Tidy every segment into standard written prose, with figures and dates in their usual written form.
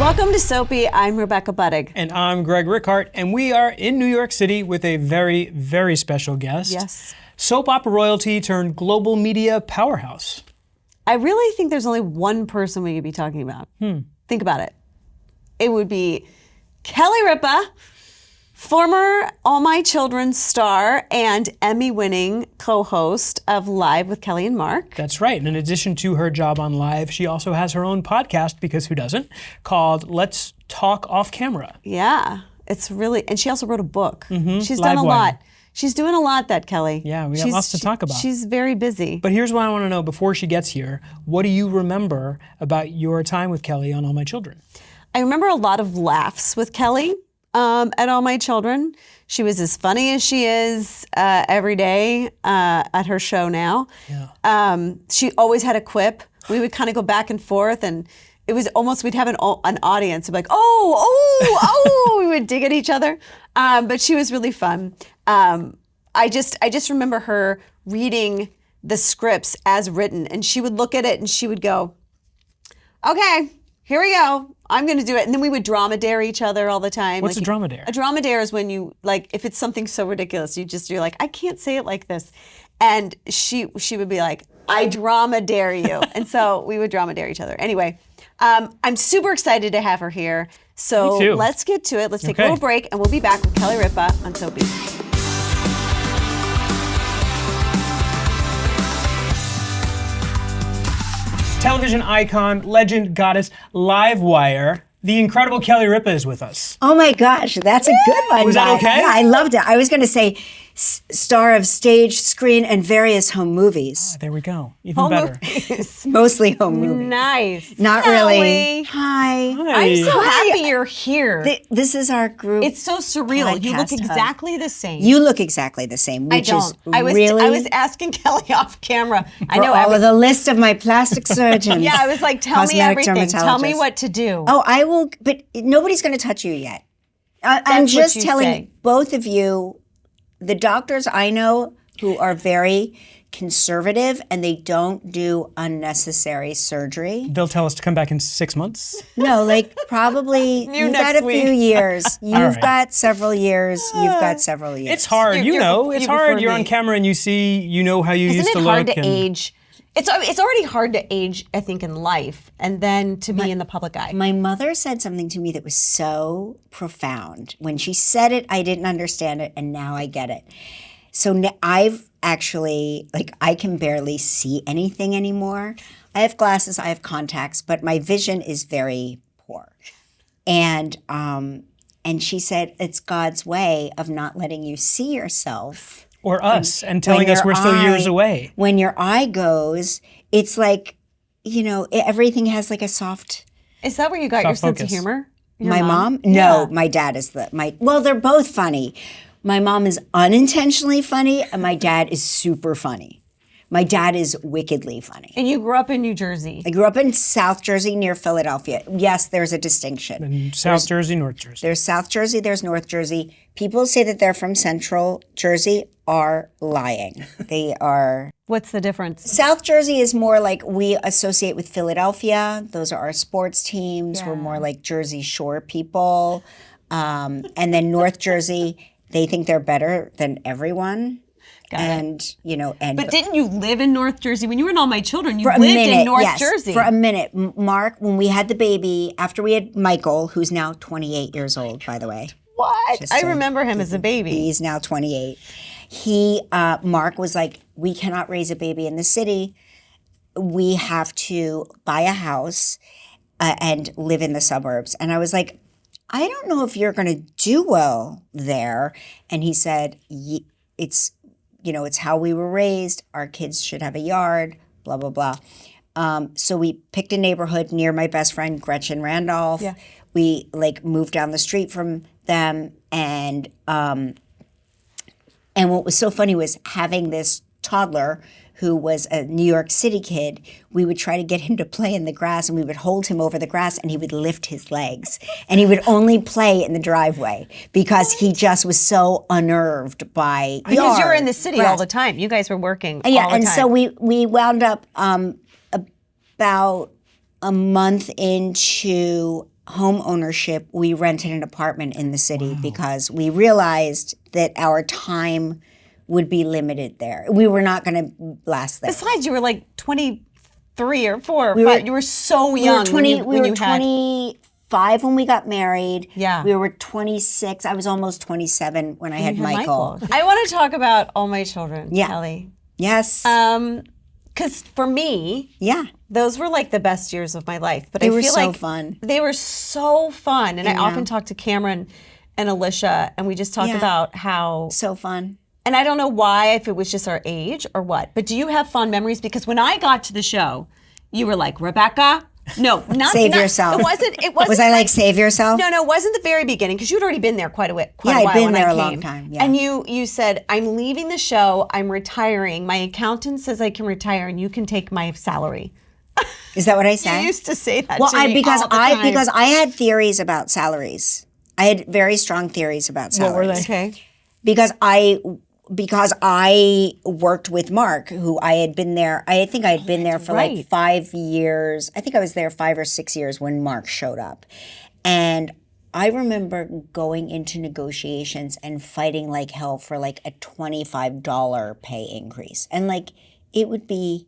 Welcome to Soapy. I'm Rebecca Budig. And I'm Greg Rikaart, and we are in New York City with a very, very special guest. Yes. Soap opera royalty turned global media powerhouse. I really think there's only one person we could be talking about. Think about it. It would be Kelly Ripa, former All My Children star and Emmy-winning co-host of Live with Kelly and Mark. That's right. And in addition to her job on Live, she also has her own podcast, because who doesn't, called Let's Talk Off Camera. Yeah, it's really, and she also wrote a book. She's Live done a Wire. lot. She's doing a lot, that Kelly. Yeah, we got lots to talk about. She's very busy. But here's what I want to know before she gets here. What do you remember about your time with Kelly on All My Children? I remember a lot of laughs with Kelly at All My Children. She was as funny as she is every day at her show now. Yeah. She always had a quip. We would kind of go back and forth, and it was almost, we'd have an audience of like, oh, we would dig at each other. But she was really fun. I just remember her reading the scripts as written, and she would look at it and she would go, okay, here we go. I'm going to do it. And then we would dromedare each other all the time. What's a dromedare? A dromedare is when you, like, if it's something so ridiculous, you're like, I can't say it like this. And she would be like, I dromedare you. And so we would dromedare each other. Anyway, I'm super excited to have her here. So Me too. let's get to it. Let's take a Okay. little break, and we'll be back with Kelly Ripa on Soapy. Television icon, legend, goddess, Live Wire. The incredible Kelly Ripa is with us. Oh my gosh, that's a good one. Was that okay? Yeah, I loved it. I was going to say star of stage, screen, and various home movies. There we go. Even Home better. movies. Mostly home movies. Nice. Not Kelly. really. Hi. I'm so happy you're here. This is our group. It's so surreal. You look podcast hub. exactly the same. You look exactly the same, which I is don't. I was asking Kelly off camera. I know all of the list of my plastic surgeons. Yeah, I was like, tell me cosmetic everything. Tell me dermatologists. what to do. Oh, I will, but nobody's going to touch you yet. I'm That's what just you telling say. both of you, the doctors I know who are very conservative and they don't do unnecessary surgery. They'll tell us to come back in 6 months. No, like probably you've next got a week. few years. You've right. got several years. You've got several years. It's hard, You- you're It's before hard. You're me. on camera and you know how you Isn't used it to hard look. to and- age? It's already hard to age, I think, in life, and then to be in the public eye. My mother said something to me that was so profound. When she said it, I didn't understand it, and now I get it. So I've actually, I can barely see anything anymore. I have glasses, I have contacts, but my vision is very poor. And she said it's God's way of not letting you see yourself. Or us, and telling When us your we're still years eye- away. When your eye goes, it's like, everything has like a soft. Is that where you got your sense of focus. humor? Your My mom? Yeah. No, my dad is well, they're both funny. My mom is unintentionally funny, and my dad is super funny. My dad is wickedly funny. And you grew up in New Jersey. I grew up in South Jersey near Philadelphia. Yes, there's a distinction. In South Jersey, North Jersey. There's South Jersey, there's North Jersey. People say that they're from Central Jersey are lying. They are. What's the difference? South Jersey is more like we associate with Philadelphia. Those are our sports teams. We're more like Jersey Shore people. And then North Jersey, they think they're better than everyone. And But didn't you live in North Jersey when you were in All My Children? You for a lived minute, in North yes, Jersey. for a minute. Mark, when we had the baby, after we had Michael, who's now 28 years old, by the way. What? Just I so- remember him as a baby. He's now 28. Mark was like, we cannot raise a baby in the city. We have to buy a house and live in the suburbs. And I was like, I don't know if you're going to do well there. And he said, it's how we were raised. Our kids should have a yard, blah, blah, blah. So we picked a neighborhood near my best friend, Gretchen Randolph. Yeah. We moved down the street from them, and what was so funny was having this toddler who was a New York City kid. We would try to get him to play in the grass, and we would hold him over the grass, and he would lift his legs, and he would only play in the driveway because he just was so unnerved by Because you were yard, in the city grass. all the time. You guys were working Yeah, all the and time. so we wound up about a month into home ownership, we rented an apartment in the city because we realized that our time would be limited there. We were not going to last there. Besides, you were like 23 or 4 or 5. You were so young. We were 25 when we got married. Yeah. We were 26. I was almost 27 when I had Michael. I want to talk about all my children, Kelly. Yes. Because for me, yeah. those were like the best years of my life. But They I were feel so like fun. They were so fun. And I often talk to Cameron and Alicia, and we just talk about how... So fun. And I don't know why, if it was just our age or what. But do you have fond memories? Because when I got to the show, you were like, Rebecca... No, not Save yourself. It wasn't. Was I like save yourself? No, it wasn't the very beginning because you'd already been there quite a while. I'd been when there I a long came. time. Yeah. And you said, "I'm leaving the show. I'm retiring. My accountant says I can retire, and you can take my salary." Is that what I said? You used to say that. Well, to me because all the time. because I had theories about salaries. I had very strong theories about salaries. What were they? Okay. Because I worked with Mark, who I had been there. I think I had been there for like 5 years. I think I was there 5 or 6 years when Mark showed up. And I remember going into negotiations and fighting like hell for like a $25 pay increase. And like it would be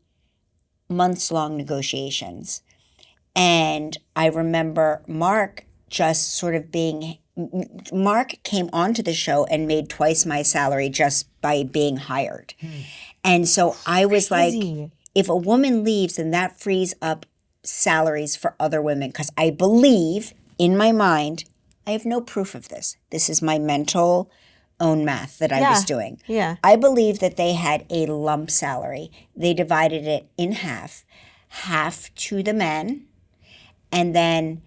months-long negotiations. And I remember Mark just sort of being... Mark came onto the show and made twice my salary just by being hired. And so I was like, if a woman leaves, then that frees up salaries for other women. Because I believe, in my mind, I have no proof of this. This is my mental own math that I was doing. Yeah. I believe that they had a lump salary. They divided it in half to the men, and then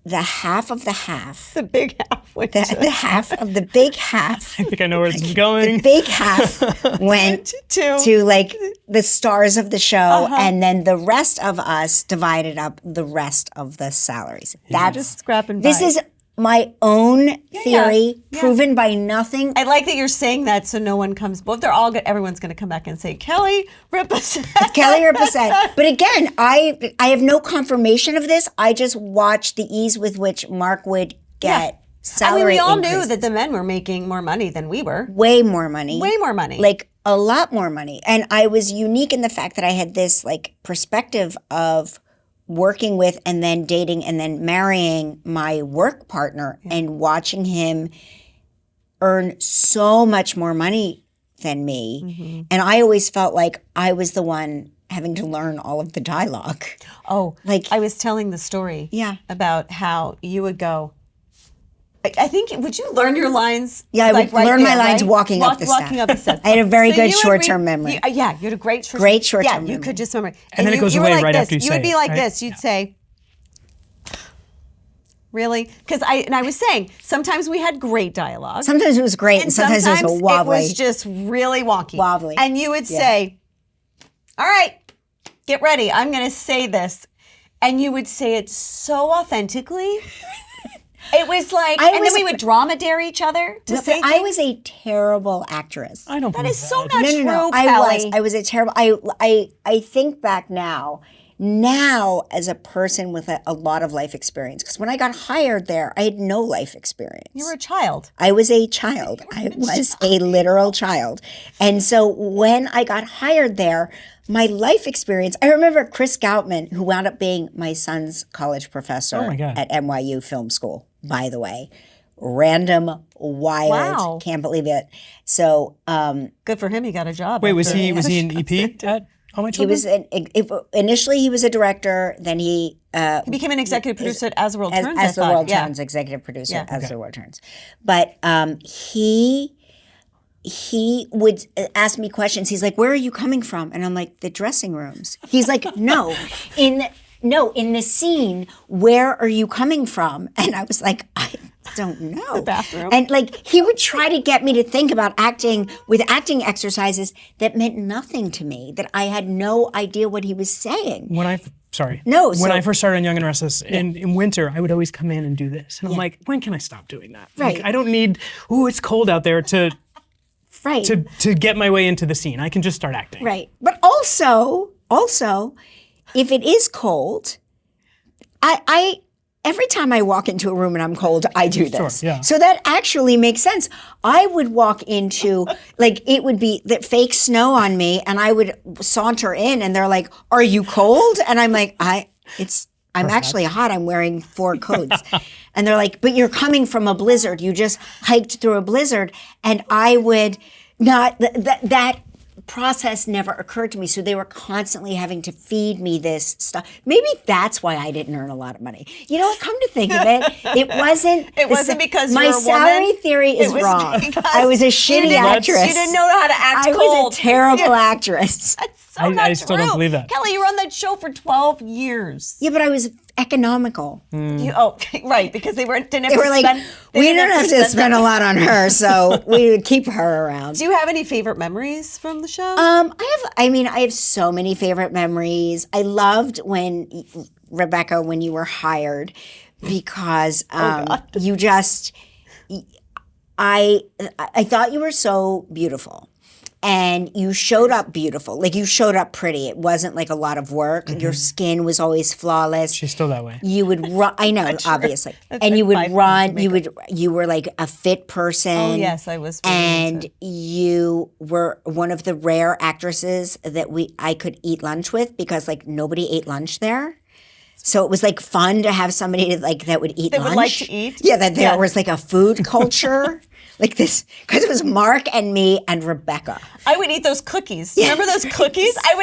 the half of the half. The big half went The half of the big half. I think I know where this is going. The big half went to like the stars of the show, and then the rest of us divided up the rest of the salaries. That's just scrapping This by. is my own theory, proven by nothing. I like that you're saying that so no one comes. Well, they're all good. Everyone's going to come back and say, Kelly Ripa said. Kelly Ripa said. But again, I have no confirmation of this. I just watched the ease with which Mark would get salary I mean, we all increases. knew that the men were making more money than we were. Way more money. Way more money. Like a lot more money. And I was unique in the fact that I had this like perspective of working with and then dating and then marrying my work partner and watching him earn so much more money than me. And I always felt like I was the one having to learn all of the dialogue. Oh, Like- I was telling the story Yeah. about how you would go, I think, would you learn your lines? Yeah, I would learn my lines walking up the steps. I had a very good you would short-term memory. You had a great short-term Great short-term Yeah, you memory. could just remember. And then it goes you were away like right this. after you You say would be it, like right? this. You'd say, really? Because I was saying, sometimes we had great dialogue. Sometimes it was great and sometimes it was wobbly. It was just really wonky. Wobbly. And you would say, all right, get ready. I'm going to say this. And you would say it so authentically. It was like, and then we would drama dare each other to say things. I was a terrible actress. I don't That believe is so that. not No. true, I Kelly. was a terrible. I think back now as a person with a lot of life experience. Because when I got hired there, I had no life experience. You were a child. I was a child. I was a literal child. And so when I got hired there, my life experience, I remember Chris Goutman, who wound up being my son's college professor Oh my God. at NYU Film School, by the way. Random, wild, Wow. can't believe it. So Good for him. He got a job. Wait, was after- he an EP at All My he Children? was initially he was a director, then he He became an executive producer at As the World Turns. as the I thought. world Yeah. turns, executive producer Yeah. as the world turns. But he would ask me questions. He's like, "Where are you coming from?" And I'm like, "The dressing rooms." He's like, "No, in the scene, where are you coming from?" And I was like, "I don't know." The bathroom. And like he would try to get me to think about acting with acting exercises that meant nothing to me, that I had no idea what he was saying. When I No, when so- I first started on Young and Restless, in winter, I would always come in and do this. And I'm like, when can I stop doing that? Like, Right. I don't need, it's cold out there to Right. get my way into the scene. I can just start acting. Right. But also, if it is cold, I every time I walk into a room and I'm cold, I do this. Sure, yeah. So that actually makes sense. I would walk into, like, it would be the fake snow on me, and I would saunter in, and they're like, "Are you cold?" And I'm like, I'm actually hot. I'm wearing 4 coats. And they're like, "But you're coming from a blizzard. You just hiked through a blizzard." And I would not, that process never occurred to me. So they were constantly having to feed me this stuff. Maybe that's why I didn't earn a lot of money. You know what? Come to think of it, it wasn't. It wasn't because my you were a salary woman. theory is It was wrong. because I was a shitty actress. You didn't know how to act I cold. was a terrible actress. That's so not I still don't true. believe that. Kelly, you were on that show for 12 years. Yeah, but I was economical. Right, because they didn't have They to were like, spend. we don't have to spend a lot on her, so we would keep her around. Do you have any favorite memories from the show? I have so many favorite memories. I loved when Rebecca, when you were hired, because you just, I thought you were so beautiful. And you showed up beautiful. Like, you showed up pretty. It wasn't like a lot of work. Mm-hmm. Your skin was always flawless. She's still that way. You would run. I know, obviously. That's And you like would 5 run. pounds of You were like a fit person. Oh, yes, I was really And into you were one of the rare actresses that I could eat lunch with, because like nobody ate lunch there. So it was like fun to have somebody that would eat That lunch. would like to eat? Yeah, that there was like a food culture. Like this, because it was Mark and me and Rebecca. I would eat those cookies. Remember those cookies? I'd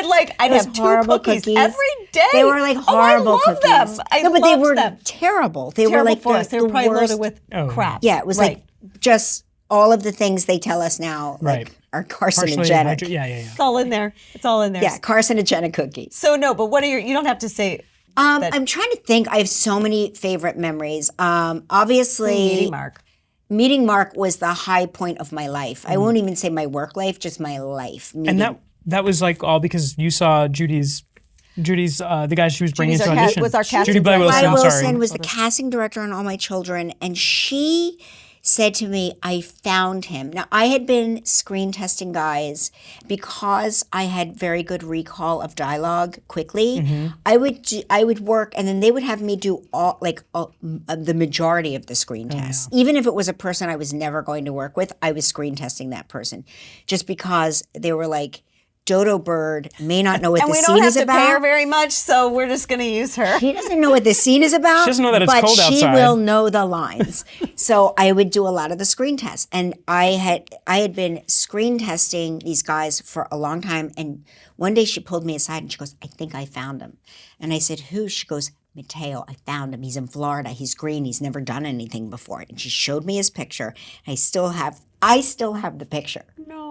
Those have 2 horrible cookies every day. They were like horrible I love cookies. them. I no, but they loved were them. terrible. They Terrible were like for us. They were probably worst. loaded with Oh. crap. Yeah, it was right. like just all of the things they tell us now, Right. like, are Partially carcinogenic. yeah. It's all in there. It's all in there. Yeah, carcinogenic cookies. So no, but what are you don't have to say. I'm trying to think. I have so many favorite memories. Obviously, Meeting Mark. Meeting Mark was the high point of my life. I won't even say my work life, just my life. And that was like all because you saw Judy's the guy she was bringing Judy's into our audition. was our casting Judy Bly director. Wilson. Bly I'm Wilson sorry. was the casting director on All My Children, and she said to me, "I found him." Now, I had been screen testing guys because I had very good recall of dialogue quickly. Mm-hmm. I would work, and then they would have me do the majority of the screen tests. Even if it was a person I was never going to work with, I was screen testing that person, just because they were like, Dodo Bird may not know what And the we scene don't have is to about. pay her very much, so we're just going to use her. She doesn't know what the scene is about. She doesn't know that it's but cold she outside. will know the lines. So I would do a lot of the screen tests, and I had been screen testing these guys for a long time. And one day she pulled me aside and she goes, "I think I found him." And I said, "Who?" She goes, "Mateo. I found him. He's in Florida. He's green. He's never done anything before." And she showed me his picture. I still have the picture. No.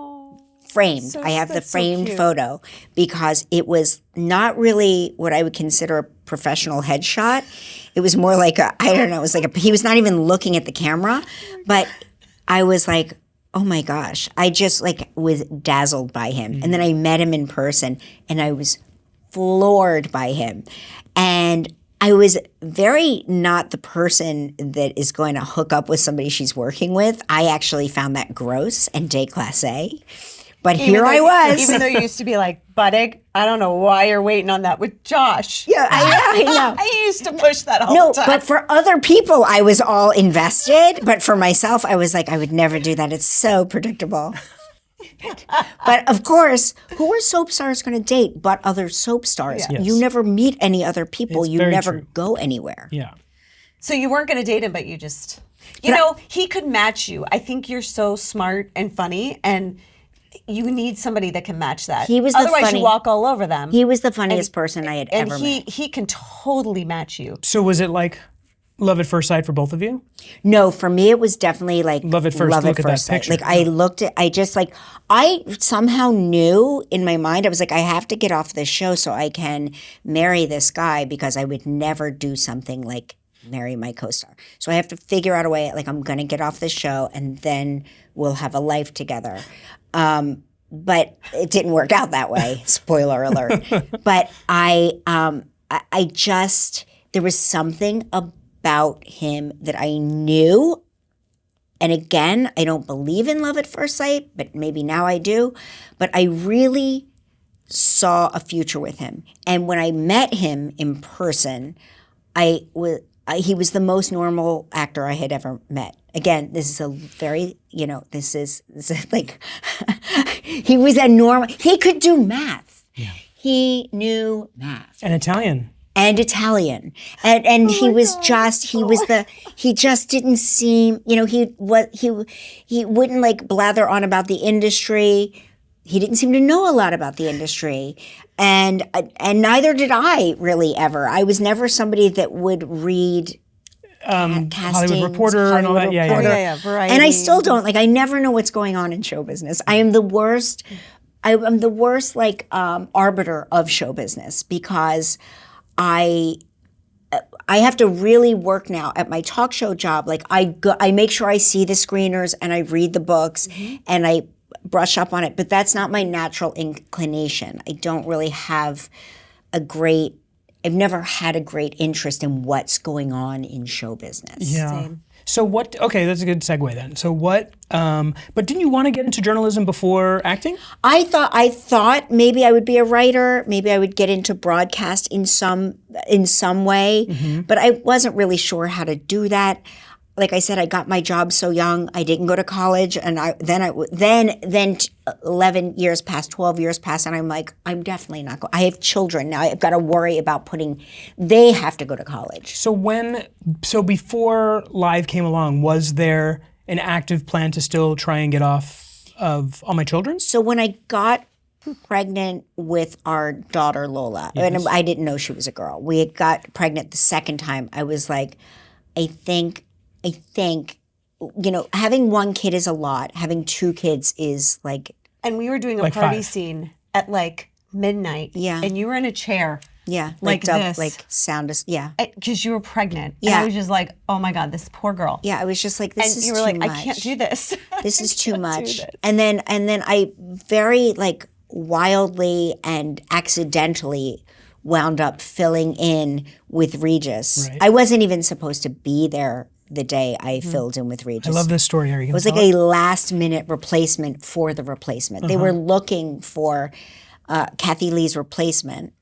Framed. I have the that's so framed cute. photo because it was not really what I would consider a professional headshot. It was more like he was not even looking at the camera, but I was like, oh my gosh. I just was dazzled by him. And then I met him in person and I was floored by him. And I was very not the person that is going to hook up with somebody she's working with. I actually found that gross and déclassé. But here I was. Even though you used to be like, Budig, I don't know why you're waiting on that with Josh. Yeah, I know. I used to push that all No, the time. but for other people, I was all invested. But for myself, I was like, I would never do that. It's so predictable. But of course, who are soap stars going to date but other soap stars? Yes. You never meet any other people. It's You very never true. go anywhere. Yeah. So you weren't going to date him, but you just, he could match you. I think you're so smart and funny, and you need somebody that can match that. He was the Otherwise, funny- you walk all over them. He was the funniest person I had and ever met. he can totally match you. So was it like love at first sight for both of you? No, for me, it was definitely like Love at first look at that sight. picture. Like I somehow knew in my mind, I was like, I have to get off this show so I can marry this guy because I would never do something like marry my co-star. So I have to figure out a way, like I'm going to get off this show and then we'll have a life together. But it didn't work out that way. Spoiler alert. But I just, there was something about him that I knew. And again, I don't believe in love at first sight, but maybe now I do. But I really saw a future with him. And when I met him in person, I he was the most normal actor I had ever met. Again, this is a very, this is like, he was a normal, he could do math. Yeah. He knew math. And Italian. And Italian. And he just didn't seem, he wouldn't like blather on about the industry. He didn't seem to know a lot about the industry. And neither did I really ever. I was never somebody that would read Hollywood Reporter and all that. Yeah. Variety. And I still don't. Like, I never know what's going on in show business. I am the worst. I'm the worst, like, arbiter of show business because I have to really work now at my talk show job. Like, I make sure I see the screeners and I read the books and I brush up on it. But that's not my natural inclination. I don't really have I've never had a great interest in what's going on in show business. Yeah. Same. So okay, that's a good segue then. So but didn't you want to get into journalism before acting? I thought maybe I would be a writer, maybe I would get into broadcast in some way, but I wasn't really sure how to do that. Like I said, I got my job so young. I didn't go to college, and then 11 years passed, 12 years passed, and I'm like, I'm definitely not going. I have children now. I've got to worry about they have to go to college. So before Live came along, was there an active plan to still try and get off of All My Children? So when I got pregnant with our daughter Lola, and I didn't know she was a girl. We had got pregnant the second time. I was like, I think, having one kid is a lot. Having two kids is like. And we were doing a like party 5. scene at like midnight. Yeah. And you were in a chair. Yeah. Like this. Like sound is, yeah. Because you were pregnant. Yeah. And I was just like, oh my God, this poor girl. Yeah, I was just like, this And is you were too like, much. I can't do this. This is too much. this. And then I very like wildly and accidentally wound up filling in with Regis. Right. I wasn't even supposed to be there the day I filled in with Regis. I love this story. Are you It was like a last minute replacement for the replacement. They were looking for Kathy Lee's replacement.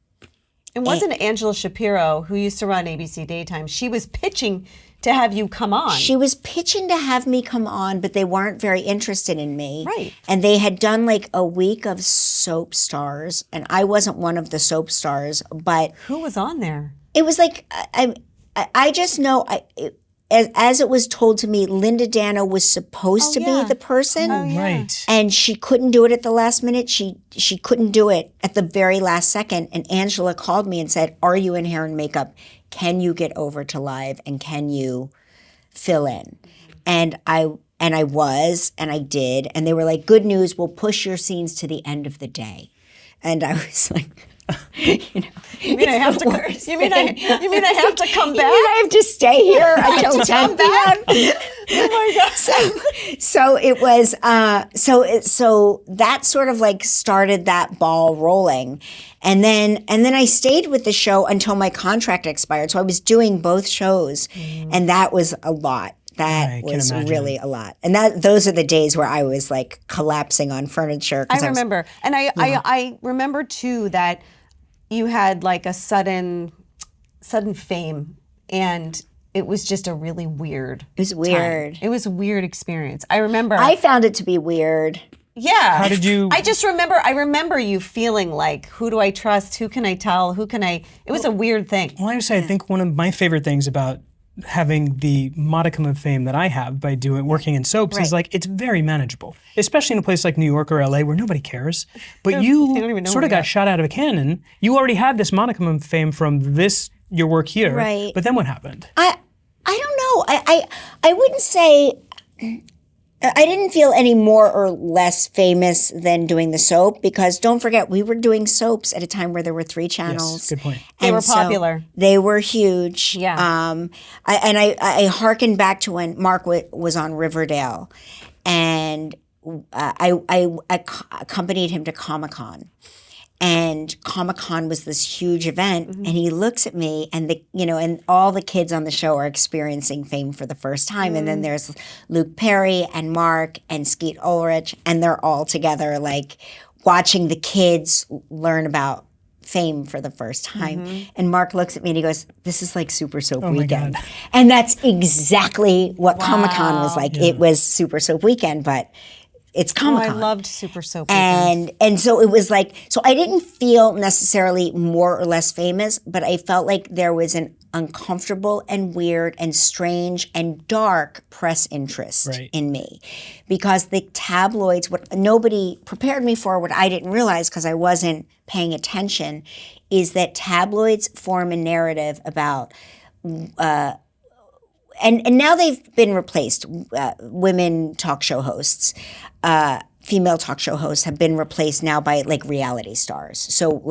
And wasn't Angela Shapiro, who used to run ABC Daytime, she was pitching to have you come on. She was pitching to have me come on, but they weren't very interested in me. Right. And they had done like a week of soap stars, and I wasn't one of the soap stars, but Who was on there? it was like, I just know, as it was told to me, Linda Dano was supposed to yeah. be the person. Right. And she couldn't do it at the last minute. She couldn't do it at the very last second. And Angela called me and said, "Are you in hair and makeup? Can you get over to Live and can you fill in?" And I was, and I did. And they were like, "Good news, we'll push your scenes to the end of the day." And I was like, You mean I have to? You mean I have to come back? You mean I have to stay here until 10 p.m.? Oh my God! So it was. So that sort of like started that ball rolling, and then I stayed with the show until my contract expired. So I was doing both shows, and that was a lot. That was really a lot. And those are the days where I was like collapsing on furniture. I remember. And I remember too that you had like a sudden fame, and it was just a really weird. It was weird. Time. It was a weird experience. I remember. I found it to be weird. Yeah. How did you? I remember you feeling like, who do I trust? Who can I tell? It was a weird thing. Well, I would say I think one of my favorite things about having the modicum of fame that I have by working in soaps is like it's very manageable, especially in a place like New York or LA where nobody cares. But They don't even know sort of where you got shot out of a cannon. You already had this modicum of fame from your work here. Right. But then what happened? I don't know. I wouldn't say. I didn't feel any more or less famous than doing the soap because don't forget, we were doing soaps at a time where there were 3 channels. Yes, good point. They were so popular. They were huge. Yeah. I hearkened back to when Mark was on Riverdale, and I accompanied him to Comic-Con. And Comic-Con was this huge event, and he looks at me, and and all the kids on the show are experiencing fame for the first time. And then there's Luke Perry and Mark and Skeet Ulrich, and they're all together, like watching the kids learn about fame for the first time. And Mark looks at me and he goes, "This is like Super Soap Oh my Weekend." God. And that's exactly what Comic-Con was like. Yeah. It was Super Soap Weekend, but it's Oh, Comic-Con. I loved Super Soap Weekend. And so it was like, so I didn't feel necessarily more or less famous, but I felt like there was an uncomfortable and weird and strange and dark press interest Right. in me, because the tabloids, what nobody prepared me for, what I didn't realize because I wasn't paying attention, is that tabloids form a narrative about and now they've been replaced. Women talk show hosts, female talk show hosts have been replaced now by like reality stars. So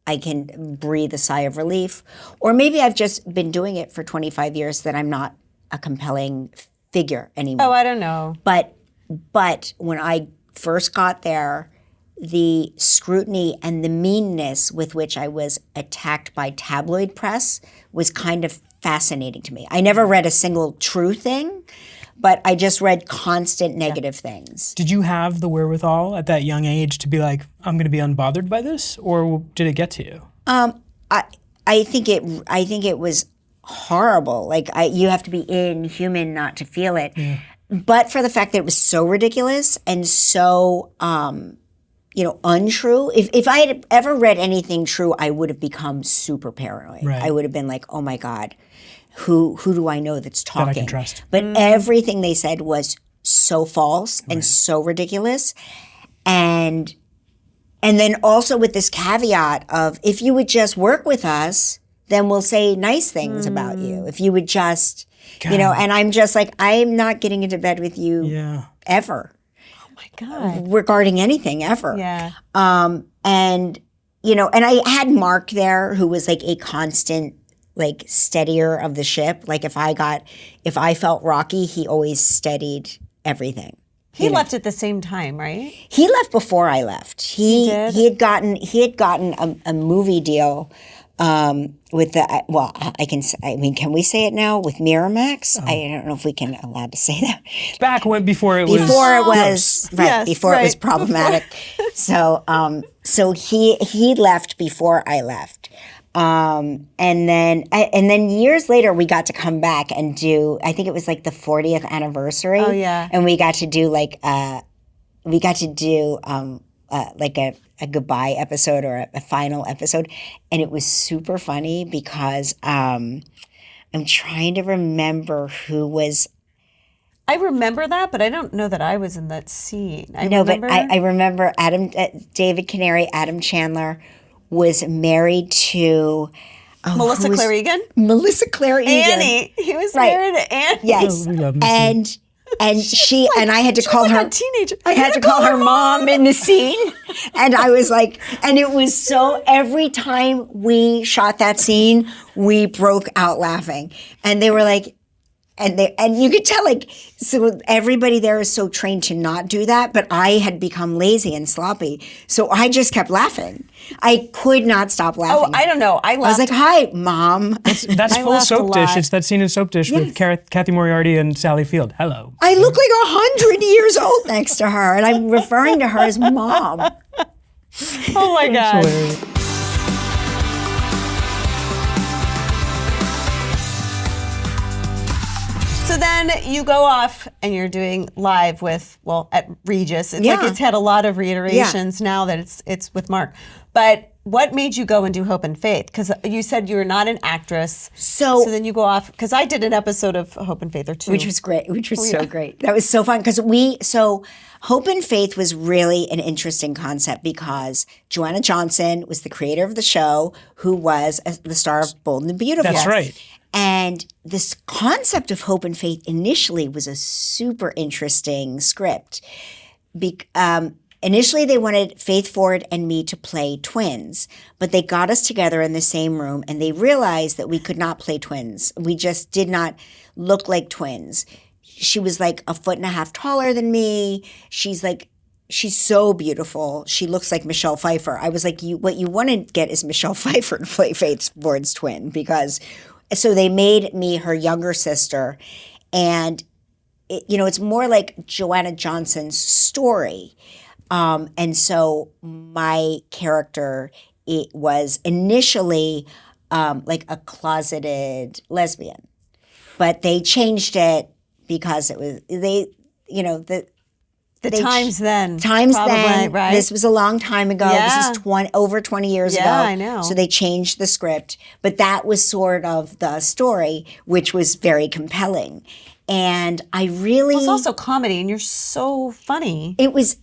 I can breathe a sigh of relief. Or maybe I've just been doing it for 25 years that I'm not a compelling figure anymore. Oh, I don't know. But when I first got there, the scrutiny and the meanness with which I was attacked by tabloid press was kind of fascinating to me. I never read a single true thing, but I just read constant negative things. Did you have the wherewithal at that young age to be like, I'm going to be unbothered by this, or did it get to you? I think it was horrible. Like you have to be inhuman not to feel it. Yeah. But for the fact that it was so ridiculous and so untrue. If I had ever read anything true, I would have become super paranoid. Right. I would have been like, oh my God, who do I know that's talking? That I can trust. But everything they said was so false and so ridiculous. And then also with this caveat of, if you would just work with us, then we'll say nice things about you. If you would just, and I'm just like, I'm not getting into bed with you ever. My God. Regarding anything ever. Yeah. And I had Mark there, who was like a constant like steadier of the ship. Like if I felt rocky, he always steadied everything. He left at the same time, right? He left before I left. He did? had gotten a movie deal with the can we say it now with Miramax? I don't know if we can allowed to say that. Back before it was It was problematic. So he left before I left. And then years later we got to come back and do, I think it was like the 40th anniversary. Oh yeah. And we got to do like a goodbye episode or a final episode. And it was super funny because I'm trying to remember who was. I remember that, but I don't know that I was in that scene. I remember David Canary, Adam Chandler was married to Melissa Claire Egan. Melissa Claire Egan. Annie. He was married to Annie. Yes. Oh, we love Missy. And she and I had to call like her a teenager. I had to call her mom in the scene. And I was like, and it was so, every time we shot that scene, we broke out laughing. And they were like, and you could tell, like, so everybody there is so trained to not do that, but I had become lazy and sloppy. So I just kept laughing. I could not stop laughing. Oh, I don't know. I was like, hi, Mom. That's full laughed a Soap Dish. lot. It's that scene in Soap Dish with Kathy Moriarty and Sally Field. Hello. I look like 100 years old next to her, and I'm referring to her as Mom. Oh my God. Hilarious. So then you go off and you're doing live at Regis. It's like it's had a lot of reiterations now that it's with Mark. But what made you go and do Hope and Faith? Because you said you were not an actress. So then you go off, because I did an episode of Hope and Faith or two. Which was great, so great. That was so fun, because Hope and Faith was really an interesting concept, because Joanna Johnson was the creator of the show, who was the star of Bold and the Beautiful. That's right. And this concept of Hope and Faith initially was a super interesting script. Initially, they wanted Faith Ford and me to play twins, but they got us together in the same room and they realized that we could not play twins. We just did not look like twins. She was like 1.5 feet taller than me. She's so beautiful. She looks like Michelle Pfeiffer. I was like, what you want to get is Michelle Pfeiffer to play Faith Ford's twin, because so they made me her younger sister, and it's more like Joanna Johnson's story. And so my character, it was initially like a closeted lesbian, but they changed it because it was Times then. Times probably, then, right? this was a long time ago. Yeah. This is over 20 years ago. Yeah, I know. So they changed the script, but that was sort of the story, which was very compelling. And I really... It's also comedy, and you're so funny. It was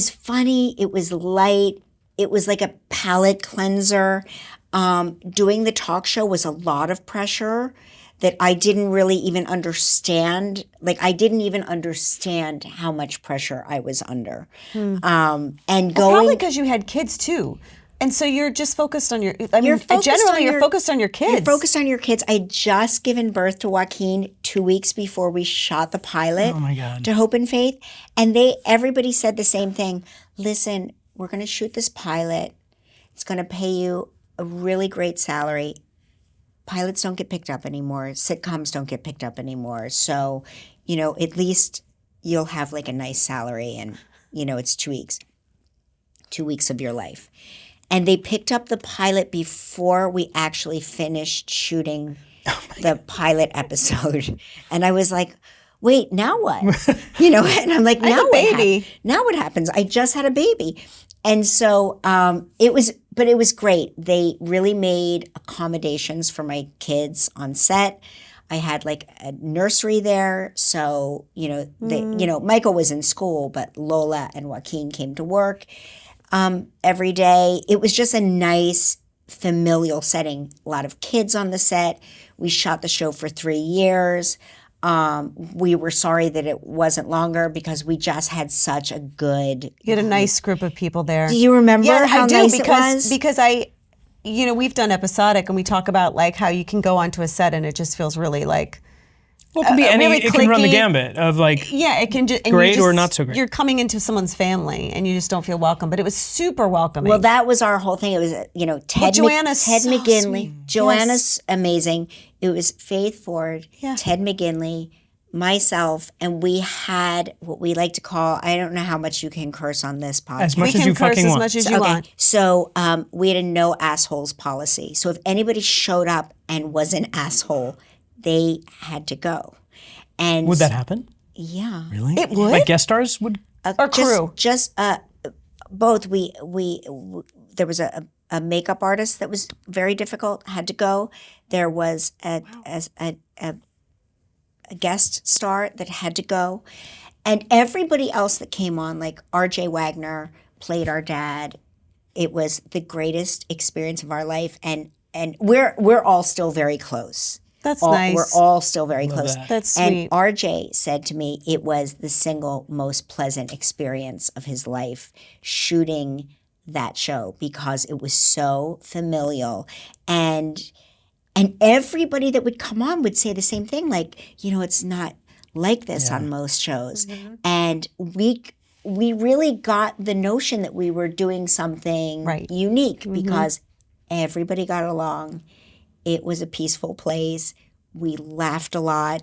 funny. It was light. It was like a palate cleanser. Doing the talk show was a lot of pressure that I didn't really even understand. Like, I didn't even understand how much pressure I was under. And going... Probably because you had kids, too. And so you're just focused on your... you're focused on your kids. You're focused on your kids. I had just given birth to Joaquin 2 weeks before we shot the pilot to Hope and Faith. And everybody said the same thing. Listen, we're going to shoot this pilot. It's going to pay you a really great salary. Pilots don't get picked up anymore. Sitcoms don't get picked up anymore. So, at least you'll have like a nice salary and, it's 2 weeks. 2 weeks of your life. And they picked up the pilot before we actually finished shooting the pilot episode. And I was like, wait, now what? And I'm like, now what? Now what happens? I just had a baby. And so it was great. They really made accommodations for my kids on set. I had like a nursery there. So, Michael was in school, but Lola and Joaquin came to work every day. It was just a nice familial setting. A lot of kids on the set. We shot the show for 3 years. We were sorry that it wasn't longer because we just had such a good... You had a nice group of people there. Do you remember how nice it was? Because we've done episodic and we talk about like how you can go onto a set and it just feels really like... Well, it can be it can run the gambit of like it can just great or not so great. You're coming into someone's family and you just don't feel welcome, but it was super welcoming. Well, that was our whole thing. It was Ted McGinley. Sweet. Joanna's amazing. It was Faith Ford, Yeah. Ted McGinley, myself, and we had what we like to call, I don't know how much you can curse on this podcast. As much we as can you curse fucking as want. much as you want. So we had a no assholes policy. So if anybody showed up and was an asshole, they had to go. And Would that happen? Yeah. Really? It would? Like guest stars would? Or crew? Just both. There was a makeup artist that was very difficult, had to go. There was a guest star that had to go. And everybody else that came on, like R.J. Wagner played our dad. It was the greatest experience of our life. And we're all still very close. That's nice. We're all still very close. That's and sweet. RJ said to me it was the single most pleasant experience of his life shooting that show because it was so familial. And everybody that would come on would say the same thing, like, it's not like this on most shows. Mm-hmm. And we really got the notion that we were doing something unique because everybody got along. It was a peaceful place. We laughed a lot.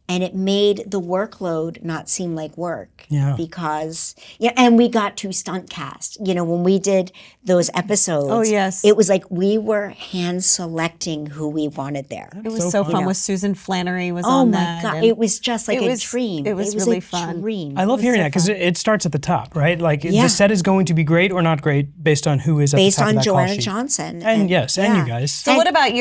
And it made the workload not seem like work. Yeah. Because, and we got to stunt cast. When we did those episodes. Oh, yes. It was like we were hand selecting who we wanted there. It was so fun with Susan Flannery was on that. Oh, my God. It was just like a dream. It was really fun. Dream. I love hearing that because it starts at the top, right? Like the set is going to be great or not great based on who is at the top of that Based on call Joanna sheet. Johnson. And you guys. So what about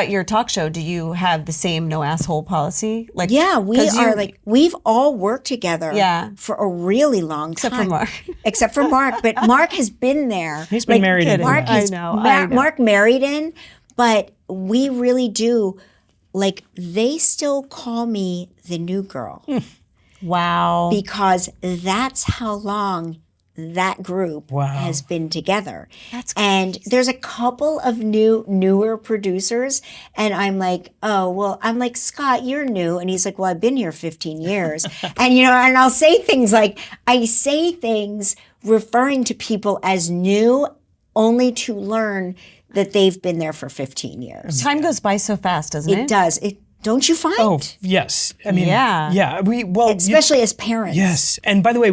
your talk show? Do you have the same no asshole policy? Like yeah, we've all worked together for a really long time. Except for Mark. Except for Mark. But Mark has been there. He's been married in. I know. Mark married in, but we really do, they still call me the new girl. Wow. Because that's how long that group has been together. That's and there's a couple of newer producers, and I'm like, Scott, you're new. And he's like, well, I've been here 15 years. And, and I'll say things referring to people as new only to learn that they've been there for 15 years. Time goes by so fast, doesn't it? It does. Don't you find? Oh, yes. I mean, Yeah. yeah. Especially as parents. Yes. And by the way,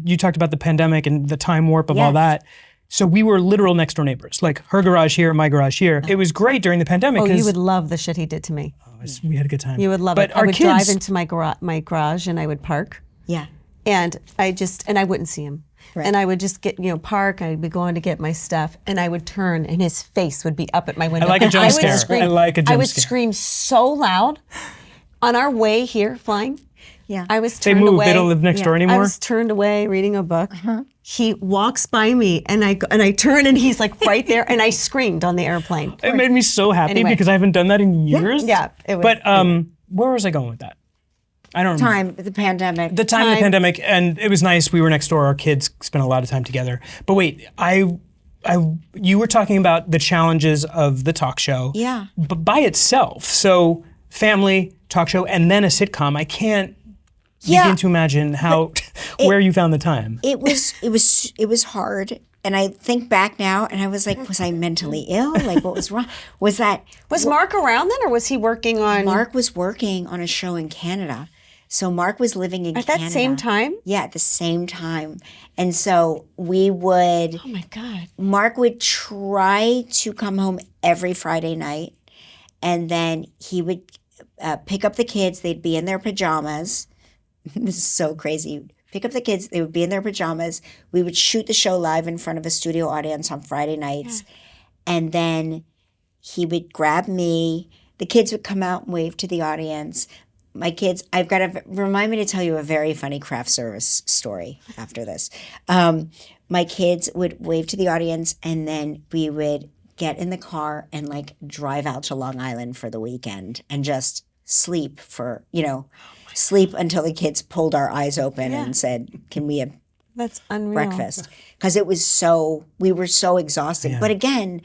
you talked about the pandemic and the time warp of all Yes. that. So we were literal next door neighbors, like her garage here, my garage here. It was great during the pandemic. Oh, you 'cause would love the shit he did to me. we had a good time. You would love but it. I our would kids, drive into my garage and I would park. Yeah. And I wouldn't see him. Right. And I would just park, I'd be going to get my stuff, and I would turn and his face would be up at my window. I like a And jump would scare. scream- I like a I jump would scare. scream so loud. On our way here flying, Yeah. I was they turned moved. away. They don't live next door I anymore. was turned away reading a book. He walks by me and I turn and he's like right there and I screamed on the airplane. It made me so happy Anyway. because I haven't done that in years. Yeah, it was- But where was I going with that? I don't remember. The pandemic. The time of the pandemic, and it was nice. We were next door. Our kids spent a lot of time together. But wait, you were talking about the challenges of the talk show. Yeah. But by itself, so family, talk show, and then a sitcom. I can't begin to imagine how where you found the time. It was hard. And I think back now and I was like, was I mentally ill? Like, what was wrong? Was Mark around then, or was he working on? Mark was working on a show in Canada. So Mark was living in at Canada. that same time? Yeah, at the same time. And so we would, Oh my God. Mark would try to come home every Friday night. And then he would pick up the kids. They'd be in their pajamas. This is so crazy. Pick up the kids. They would be in their pajamas. We would shoot the show live in front of a studio audience on Friday nights. And then he would grab me. The kids would come out and wave to the audience. My kids, remind me to tell you a very funny craft service story after this. My kids would wave to the audience and then we would get in the car and like drive out to Long Island for the weekend and just sleep sleep until the kids pulled our eyes open and said, can we have That's unreal. breakfast? Because we were so exhausted. Yeah. But again,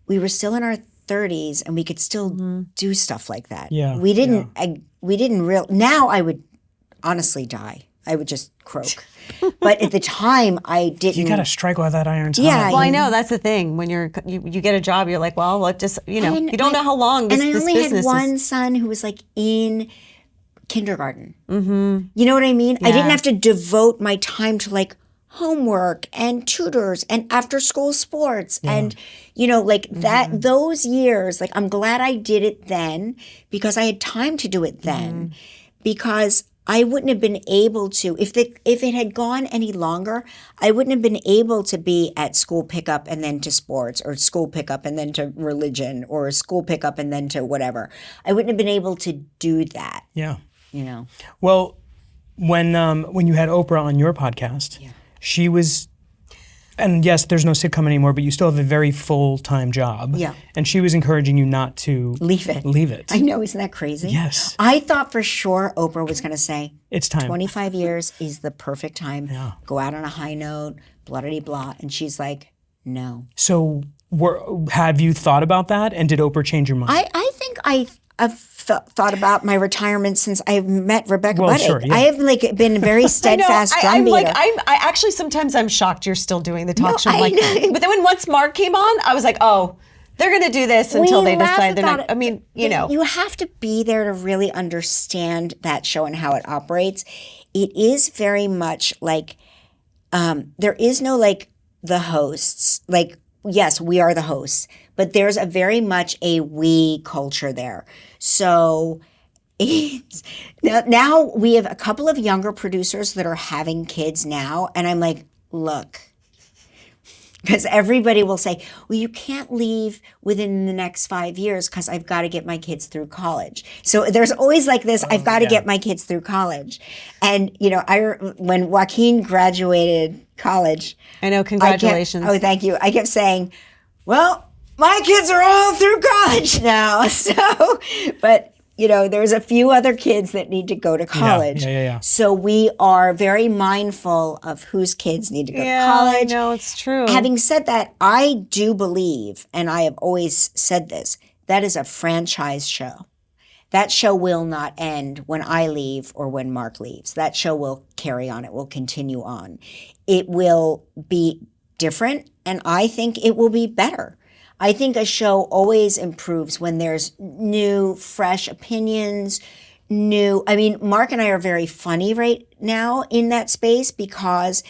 we were still in our 30s and we could still do stuff like that. Yeah, We didn't now I would honestly die. I would just croak. But at the time I didn't. You got to strike while that iron's Yeah, hot. Well, I know that's the thing. When you get a job, you're like, well, let's just you don't know how long this And I this only business had one is. son who was like in kindergarten. Mm-hmm. You know what I mean? I didn't have to devote my time to like homework and tutors and after school sports and that those years. Like I'm glad I did it then because I had time to do it then because I wouldn't have been able to if it had gone any longer. I wouldn't have been able to be at school pickup and then to sports or school pickup and then to religion or school pickup and then to whatever. I wouldn't have been able to do that. Yeah. Well, when you had Oprah on your podcast, she was, and yes, there's no sitcom anymore, but you still have a very full-time job. Yeah. And she was encouraging you not to leave it. Leave it. I know, isn't that crazy? Yes. I thought for sure Oprah was going to say, It's time. 25 years is the perfect time. Yeah. Go out on a high note, blah-de-blah. And she's like, no. So have you thought about that? And did Oprah change your mind? I think I've thought about my retirement since I met Rebecca Budig. Sure, yeah. I have been very steadfast I'm drumbeater. like, I actually sometimes I'm shocked you're still doing the talk show. I Like, know. but then once Mark came on, I was like, oh, they're going to do this until We they laugh decide they're about not. it. I mean, You have to be there to really understand that show and how it operates. It is very much like there is no like the hosts. Like, yes, we are the hosts, but there's a very much a we culture there. So now we have a couple of younger producers that are having kids now, and I'm like, look. Because everybody will say, well, you can't leave within the next 5 years because I've got to get my kids through college. So there's always like this, I've got to get my kids through college. And, when Joaquin graduated college. I know, congratulations. Thank you. I kept saying, well, my kids are all through college now. So, but there's a few other kids that need to go to college. Yeah. So we are very mindful of whose kids need to go to college. I know, it's true. Having said that, I do believe, and I have always said this, that is a franchise show. That show will not end when I leave or when Mark leaves. That show will carry on. It will continue on. It will be different, and I think it will be better. I think a show always improves when there's new, fresh opinions, I mean, Mark and I are very funny right now in that space because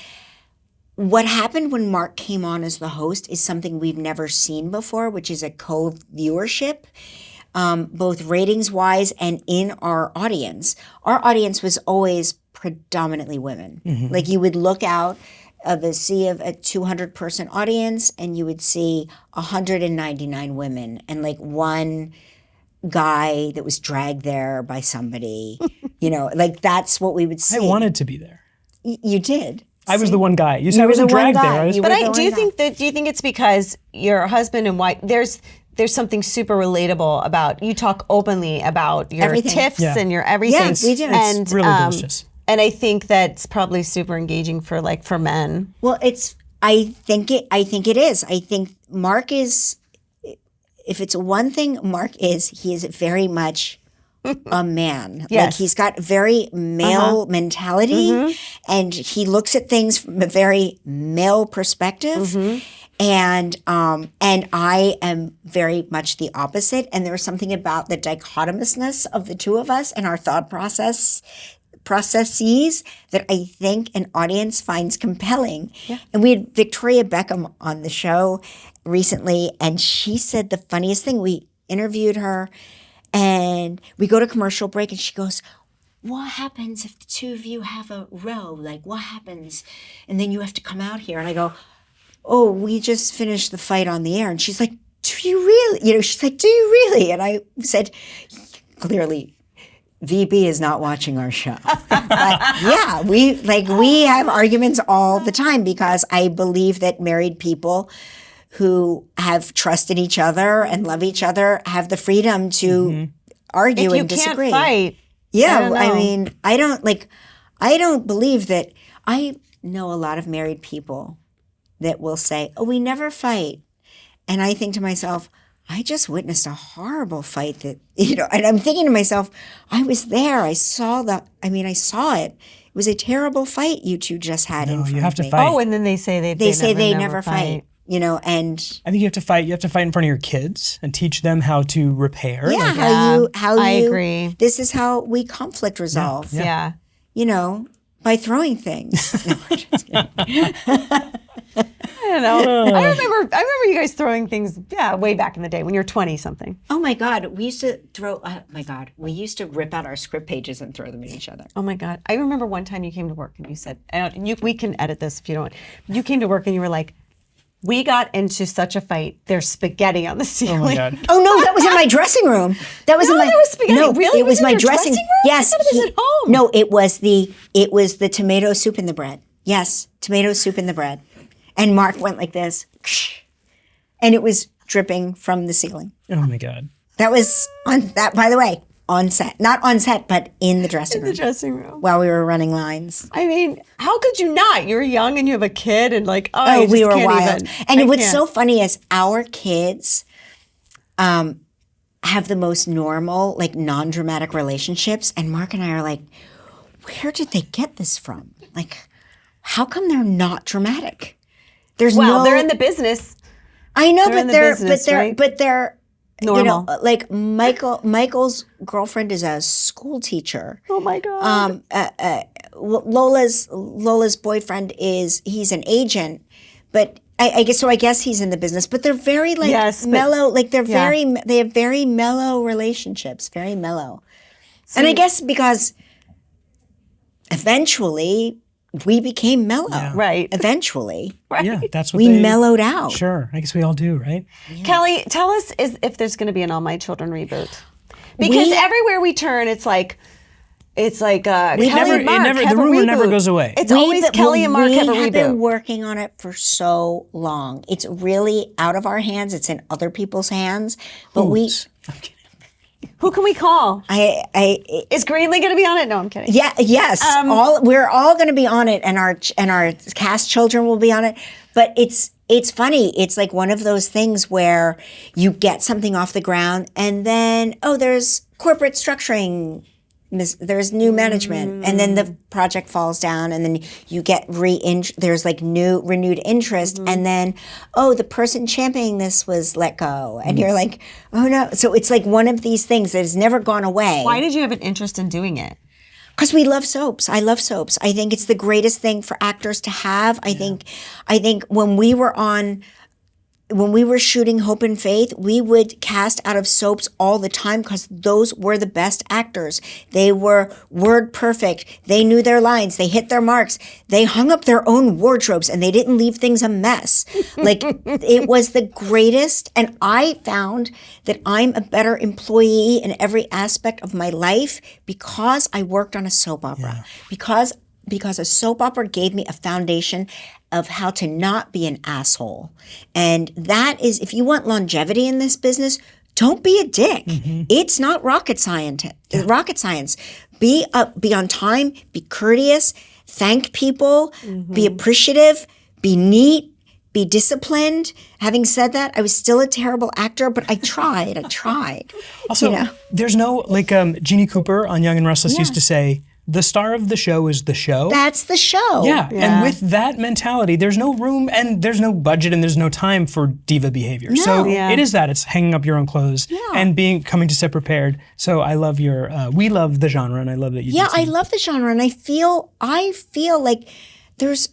what happened when Mark came on as the host is something we've never seen before, which is a co-viewership, both ratings-wise and in our audience. Our audience was always predominantly women. Like you would look out of a sea of a 200-person audience and you would see 199 women and like one guy that was dragged there by somebody, like that's what we would see. I wanted to be there. You did. I was the one guy. You said I wasn't dragged there. Do you think it's because your husband and wife, there's something super relatable about, you talk openly about your tips and your everything. Yes, we do. It's really delicious. And I think that's probably super engaging for men. Well, I think it is. I think Mark is, if it's one thing Mark is, he is very much a man. Yes. Like he's got very male mentality and he looks at things from a very male perspective. And I am very much the opposite. And there's something about the dichotomousness of the two of us and our thought processes that I think an audience finds compelling. Yeah. And we had Victoria Beckham on the show recently, and she said the funniest thing. We interviewed her, and we go to commercial break, and she goes, "What happens if the two of you have a row? Like, what happens? And then you have to come out here." And I go, "Oh, we just finished the fight on the air." And she's like, "Do you really?" She's like, "Do you really?" And I said, "Clearly, VB is not watching our show." But yeah, we have arguments all the time because I believe that married people who have trusted each other and love each other have the freedom to argue and disagree. If you can't fight, yeah, I mean, I don't believe that. I know a lot of married people that will say, "Oh, we never fight," and I think to myself, I just witnessed a horrible fight that, and I'm thinking to myself, I was there. I saw it. It was a terrible fight you two just had in front of me. You have to fight. Oh, and then they say they never fight. And I think you have to fight. You have to fight in front of your kids and teach them how to repair. Yeah, I agree. This is how we conflict resolve. Yeah. By throwing things. No, I'm just kidding. I don't know. I remember you guys throwing things, way back in the day when you're 20-something. Oh my God. We used to we used to rip out our script pages and throw them at each other. Oh my God. I remember one time you came to work and you said, we can edit this if you don't want. You came to work and you were like, "We got into such a fight, there's spaghetti on the ceiling." Oh my God. Oh no, that was in my dressing room. That was there was spaghetti. No, really? It was my in your dressing room? Yes. I thought it was at home. No, it was the tomato soup in the bread. Yes, tomato soup in the bread. And Mark went like this, and it was dripping from the ceiling. Oh my God. That was by the way, on set. Not on set, but in the dressing room. In the dressing room. While we were running lines. I mean, how could you not? You're young and you have a kid and we were wild. Even. And what's so funny is our kids have the most normal, non-dramatic relationships. And Mark and I are like, where did they get this from? Like, how come they're not dramatic? They're in the business. I know, They're but they're normal. Michael's girlfriend is a school teacher. Oh my God. Lola's boyfriend he's an agent, but I guess he's in the business. But they're very mellow. They have very mellow relationships. Very mellow. And I guess because eventually we became mellow. Yeah. Right. Eventually. Right. Yeah, that's what we mellowed out. Sure. I guess we all do, right? Yeah. Kelly, tell us if there's going to be an All My Children reboot. Because everywhere we turn, it's like Kelly and Mark have the rumor a reboot. never goes away. It's always Kelly and Mark have a reboot. We have been working on it for so long. It's really out of our hands. It's in other people's hands. But I'm kidding. Who can we call? Is Greenlee going to be on it? No, I'm kidding. Yeah, yes. We're all going to be on it, and our cast children will be on it. But it's funny. It's like one of those things where you get something off the ground, and then there's corporate structuring there's new management, and then the project falls down, and then you get there's like renewed interest, and then the person championing this was let go, and you're like, oh no. So it's like one of these things that has never gone away. Why did you have an interest in doing it? Because we love soaps. I love soaps. I think it's the greatest thing for actors to have. I think when we were shooting Hope and Faith, we would cast out of soaps all the time because those were the best actors. They were word perfect. They knew their lines. They hit their marks. They hung up their own wardrobes and they didn't leave things a mess. Like, it was the greatest. And I found that I'm a better employee in every aspect of my life because I worked on a soap opera. Because a soap opera gave me a foundation of how to not be an asshole. And that is, if you want longevity in this business, don't be a dick. It's not rocket science. Be on time, be courteous, thank people, be appreciative, be neat, be disciplined. Having said that, I was still a terrible actor, but I tried. Also, there's no, like Jeannie Cooper on Young and Restless used to say, the star of the show is the show. That's the show. Yeah. And with that mentality, there's no room and there's no budget and there's no time for diva behavior. No. So it is that. It's hanging up your own clothes and coming to set prepared. So I love we love the genre, and I love that you do too. I love the genre, and I feel like there's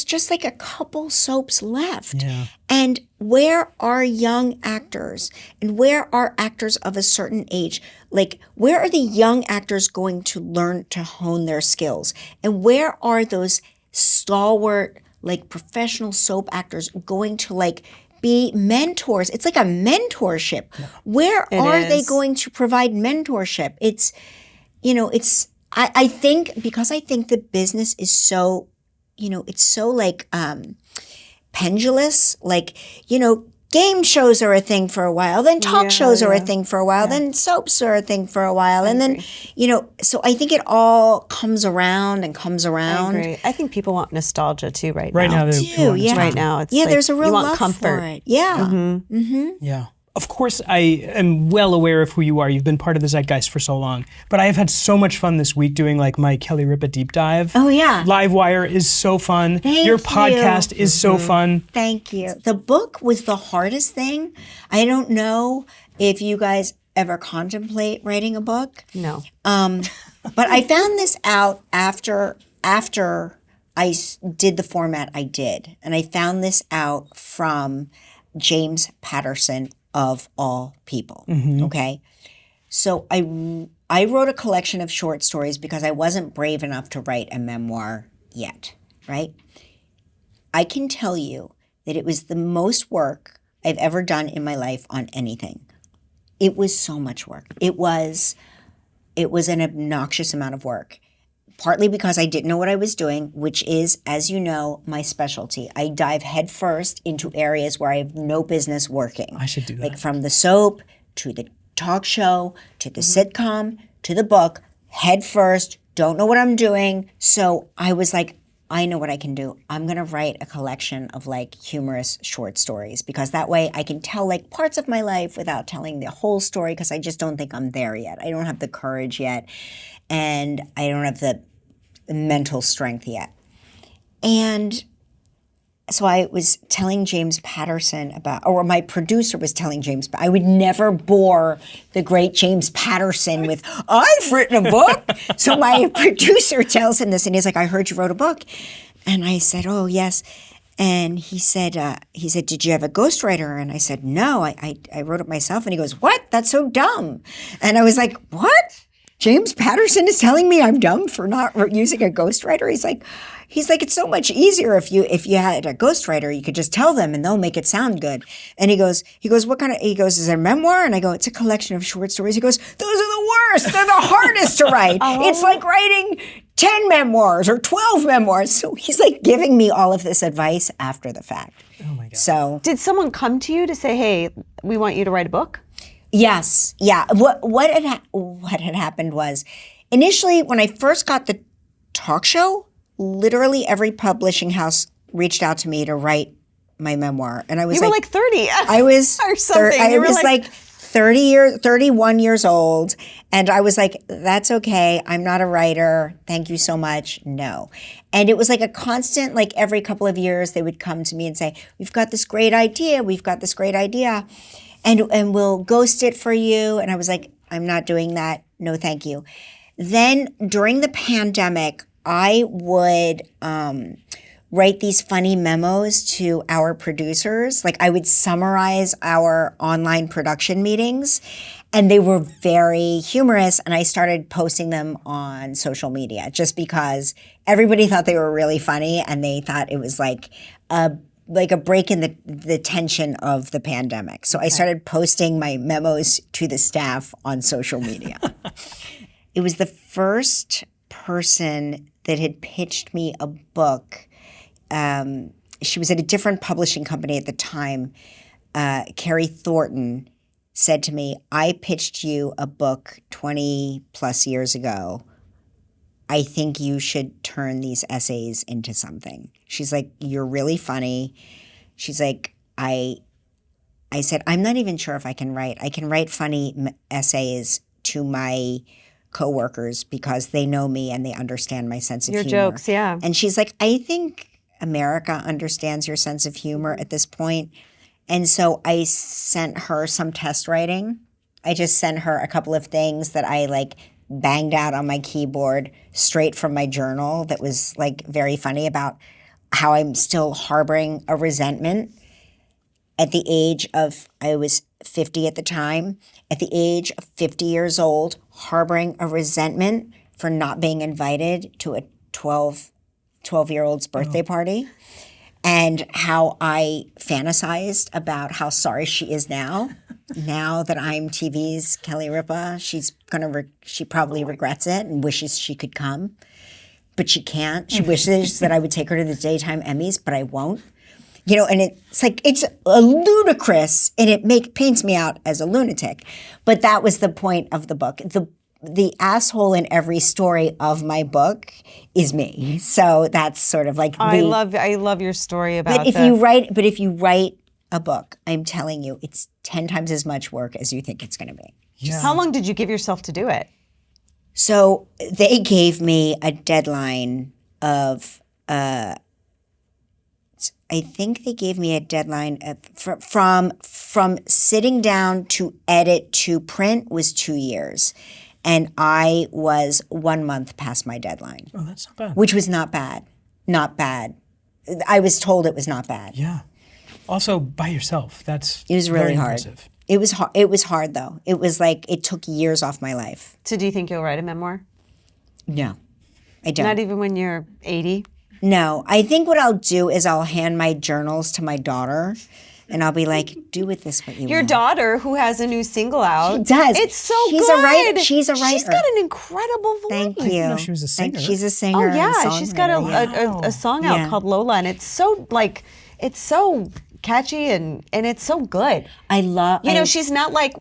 just like a couple soaps left. Yeah. And where are young actors, and where are actors of a certain age? Like, where are the young actors going to learn to hone their skills? And where are those stalwart, like, professional soap actors going to, like, be mentors? It's like a mentorship. Where are they going to provide mentorship? It's, I think, because I think the business is so, it's so like pendulous, like, game shows are a thing for a while, then talk shows are a thing for a while, then soaps are a thing for a while, and then, so I think it all comes around and comes around. I agree. I think people want nostalgia too right now. Right now, they do. Yeah. Right now, it's like, there's a real you want love comfort. for it. Yeah. Yeah. Of course, I am well aware of who you are. You've been part of the zeitgeist for so long. But I have had so much fun this week doing like my Kelly Ripa deep dive. Oh, yeah. Livewire is so fun. Your podcast is so fun. Thank you. The book was the hardest thing. I don't know if you guys ever contemplate writing a book. No. But I found this out after I did the format I did. And I found this out from James Patterson, of all people. Okay. So I wrote a collection of short stories because I wasn't brave enough to write a memoir yet, right? I can tell you that it was the most work I've ever done in my life on anything. It was so much work. It was an obnoxious amount of work. Partly because I didn't know what I was doing, which is, as you know, my specialty. I dive headfirst into areas where I have no business working. I should do that. Like from the soap to the talk show to the sitcom to the book, headfirst, don't know what I'm doing. So I was like, I know what I can do. I'm going to write a collection of like humorous short stories because that way I can tell like parts of my life without telling the whole story because I just don't think I'm there yet. I don't have the courage yet. And I don't have the mental strength yet. And so I was telling James Patterson or my producer was telling James, I would never bore the great James Patterson with, I've written a book. So my producer tells him this, and he's like, I heard you wrote a book. And I said, oh, yes. And he said, did you have a ghostwriter? And I said, no, I wrote it myself. And he goes, what? That's so dumb. And I was like, what? James Patterson is telling me I'm dumb for not using a ghostwriter. He's like, it's so much easier if you had a ghostwriter, you could just tell them and they'll make it sound good. And he goes, what kind of? He goes, is it a memoir? And I go, it's a collection of short stories. He goes, those are the worst. They're the hardest to write. It's like writing 10 memoirs or 12 memoirs. So he's like giving me all of this advice after the fact. Oh my God. So did someone come to you to say, hey, we want you to write a book? Yes. Yeah. What had happened was initially when I first got the talk show, literally every publishing house reached out to me to write my memoir. And I was you were like 30. I was or something. I you were was like 31 years old. And I was like, that's okay. I'm not a writer. Thank you so much. No. And it was like a constant, like every couple of years, they would come to me and say, we've got this great idea. We've got this great idea. And we'll ghost it for you. And I was like, I'm not doing that. No, thank you. Then during the pandemic, I would write these funny memos to our producers. Like I would summarize our online production meetings, and they were very humorous. And I started posting them on social media just because everybody thought they were really funny, and they thought it was like a break in the tension of the pandemic. So I started posting my memos to the staff on social media. It was the first person that had pitched me a book. She was at a different publishing company at the time. Carrie Thornton said to me, I pitched you a book 20 plus years ago. I think you should turn these essays into something. She's like, you're really funny. She's like, I said, I'm not even sure if I can write. I can write funny essays to my coworkers because they know me and they understand my sense of humor. Your jokes, yeah. And she's like, I think America understands your sense of humor at this point. And so I sent her some test writing. I just sent her a couple of things that I like banged out on my keyboard straight from my journal that was like very funny about how I'm still harboring a resentment at the age of, I was 50 at the time, at the age of 50 years old, harboring a resentment for not being invited to a 12-year-old's birthday party, and how I fantasized about how sorry she is now that I'm TV's Kelly Ripa. She probably regrets it and wishes she could come, but she can't. She wishes that I would take her to the daytime Emmys, but I won't. You know, and it's like, it's a ludicrous, and it paints me out as a lunatic. But that was the point of the book. The asshole in every story of my book is me. So that's sort of like I love your story about But if you write a book, I'm telling you, it's 10 times as much work as you think it's going to be. Yeah. How long did you give yourself to do it? So they gave me a deadline of I think they gave me a deadline from sitting down to edit to print was 2 years. And I was 1 month past my deadline. Oh, that's not bad. Which was not bad. Not bad. I was told it was not bad. Yeah. Also, by yourself. It was really very hard. impressive. It was hard, though. It was like, it took years off my life. So do you think you'll write a memoir? No, I don't. Not even when you're 80? No. I think what I'll do is I'll hand my journals to my daughter, and I'll be like, do with this what you Your want. daughter, who has a new single out. She does. It's so She's good. a writer. She's a writer. She's got an incredible voice. Thank you. know she was a singer. She's a singer. Oh, yeah. and She's got songwriter. a song out Yeah. called Lola, and it's so, like, it's so catchy and it's so good. I love. You know, she's not like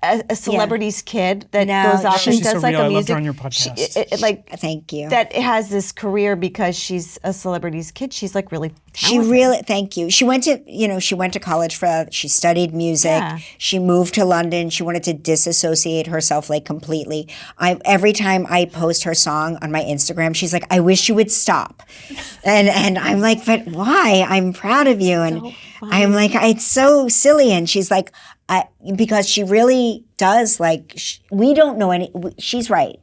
a celebrity's kid that No, goes off she's and does so like real. a I loved music. her on your podcast. Like Thank you. that has this career because she's a celebrity's kid. She's like really She talented. really, thank you. She went to college for that. She studied music. Yeah. She moved to London. She wanted to disassociate herself like completely. Every time I post her song on my Instagram, she's like, I wish you would stop. And I'm like, but why? I'm proud of you. And I'm like, it's so silly. And she's like, because she really does like, we don't know she's right.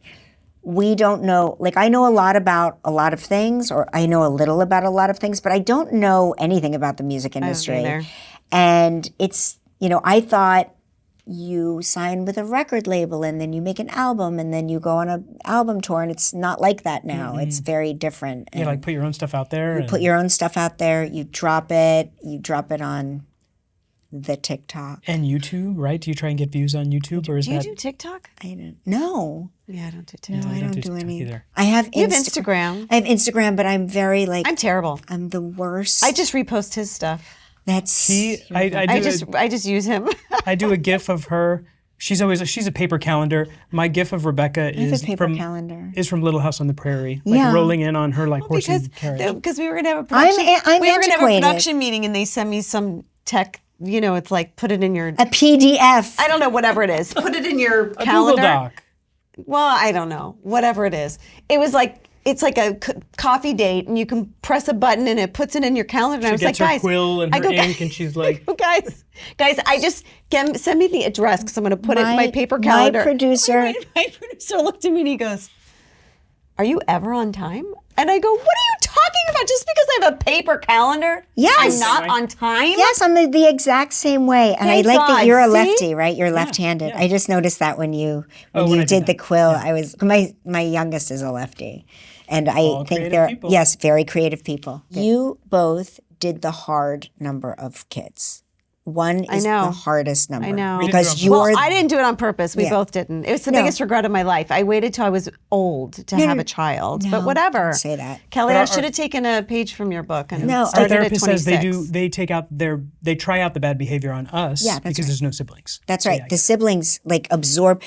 We don't know, like I know a lot about a lot of things, or I know a little about a lot of things, but I don't know anything about the music industry. either. And it's, I thought you sign with a record label and then you make an album and then you go on an album tour, and it's not like that now. Mm-hmm. It's very different. Yeah, like put your own stuff out there. Put your own stuff out there, you drop it on the TikTok. And YouTube, right? Do you try and get views on YouTube, or is Do you that? do TikTok? I don't know. Yeah, I don't do TikTok. I don't do TikTok any. either. I have You have Instagram. I have Instagram, but I'm very like, I'm terrible. I'm the worst. I just repost his stuff. That's I just use him. I do a GIF of her. She's a paper calendar. My GIF of Rebecca I have is a paper from calendar. is from Little House on the Prairie, like Yeah. rolling in on her like horse and carriage. because we were gonna have a production. I'm we were gonna have a antiquated. production meeting, and they sent me some tech it's like put it in your, A PDF. I don't know, whatever it is. Put it in your A calendar. Google Doc. Well, I don't know, whatever it is. It was like, it's like a coffee date, and you can press a button, and it puts it in your calendar. And I was Gets like, her guys, quill and I her go, ink, and she's like, guys, I just send me the address because I'm going to put it in my paper calendar. My producer. My producer looked at me and he goes, "Are you ever on time?" And I go, "What are you talking about? Just because I have a paper calendar, Yes. I'm not on time?" Yes, I'm the exact same way. And Thank I like that God. you're a See? lefty, right? You're left-handed. yeah. I just noticed that when you when I did did the that. quill, I was my youngest is a lefty. And I All think creative they're people. yes, very creative people. You both did the hard number of kids. One is know. the hardest number. I know. We didn't do Because it on you're Well, I didn't do it on purpose. We Yeah. both didn't. It was the No. biggest regret of my life. I waited till I was old to have a child. no, but whatever. don't say that. Kelly, But I our- should have taken a page from your book and No, our our started at therapist 26. says they try out the bad behavior on us Yeah, that's because right. there's no siblings. That's So, right. yeah, The siblings like absorb.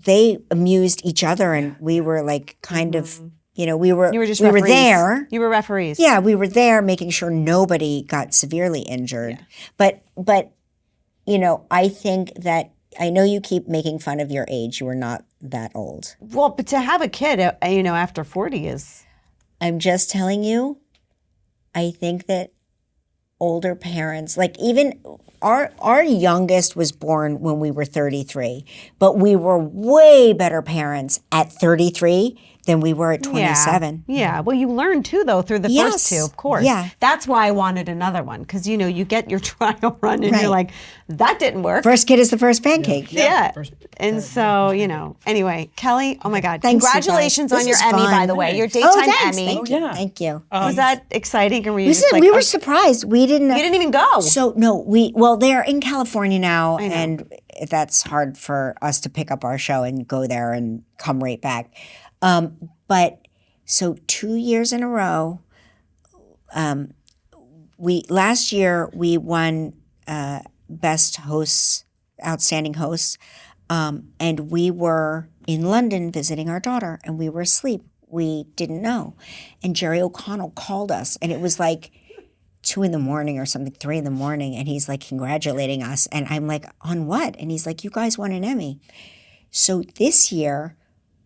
They amused each other, and we were like kind of, we were You were just we were referees. there. You were referees. Yeah, we were there making sure nobody got severely injured. But I think that I know you keep making fun of your age. You were not that old. Well, but to have a kid, after 40 is. I'm just telling you, I think that older parents, like even our youngest was born when we were 33, but we were way better parents at 33 than we were at 27. Yeah. Well, you learn too, though, through the Yes. first two, of course. Yeah. That's why I wanted another one, because, you get your trial run and Right. you're like, that didn't work. First kid is the first pancake. Yeah. First- And so, anyway, Kelly, oh my God. Thanks, you guys. Congratulations on This your is Emmy, by fun. the way. Your Oh, daytime thanks. Emmy. Thank you. yeah. Thank you. Was that exciting? Or were you Listen, just like, we were surprised. We didn't. you didn't even go. So no, they're in California now, and that's hard for us to pick up our show and go there and come right back. But so 2 years in a row, last year we won best hosts, outstanding hosts, and we were in London visiting our daughter, and we were asleep. We didn't know, and Jerry O'Connell called us, and it was like 2 a.m. or something, 3 a.m, and he's like congratulating us, and I'm like, on what? And he's like, you guys won an Emmy. So this year,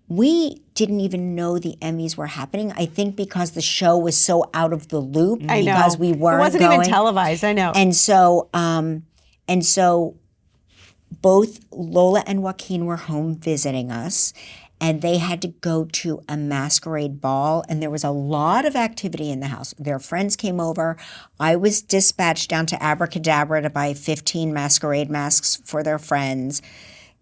we didn't even know the Emmys were happening. I think because the show was so out of the loop, I know. because we weren't It wasn't going. even televised. I know. And so both Lola and Joaquin were home visiting us, and they had to go to a masquerade ball, and there was a lot of activity in the house. Their friends came over. I was dispatched down to Abracadabra to buy 15 masquerade masks for their friends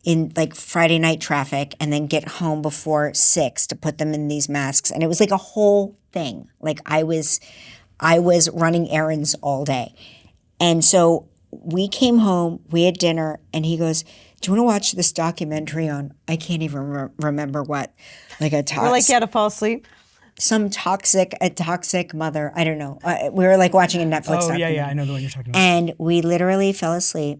in like Friday night traffic, and then get home before 6 to put them in these masks. And it was like a whole thing. Like I was running errands all day. And so we came home, we had dinner, and he goes, do you want to watch this documentary on, I can't even remember what, like a We're like, you had to fall asleep. some a toxic mother. I don't know. We were like watching a Netflix Oh, documentary. yeah, I know the one you're talking about. And we literally fell asleep.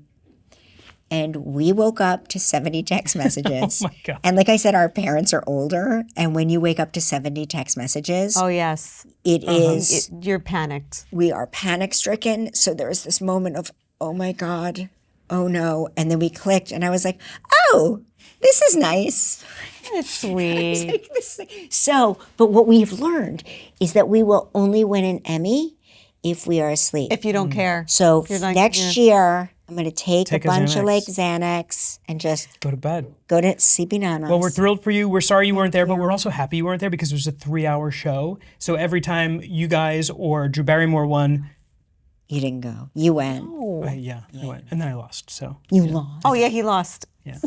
And we woke up to 70 text messages. Oh my God. And like I said, our parents are older. And when you wake up to 70 text messages, Oh, yes. it is, You're panicked. we are panic stricken. So there's this moment of, oh my God, oh no. And then we clicked and I was like, oh, this is nice. It's sweet. So, but what we've learned is that we will only win an Emmy if we are asleep. If you don't care. So You're like, next year, I'm going to take a a bunch of Xanax. like Xanax and just Go to bed. go to sleeping on us. Well, we're thrilled for you. We're sorry you weren't there, but we're also happy you weren't there because it was a 3-hour show. So every time you guys or Drew Barrymore won, You didn't go. You went. I went. And then I lost. So You lost. Oh, yeah, he lost. yeah,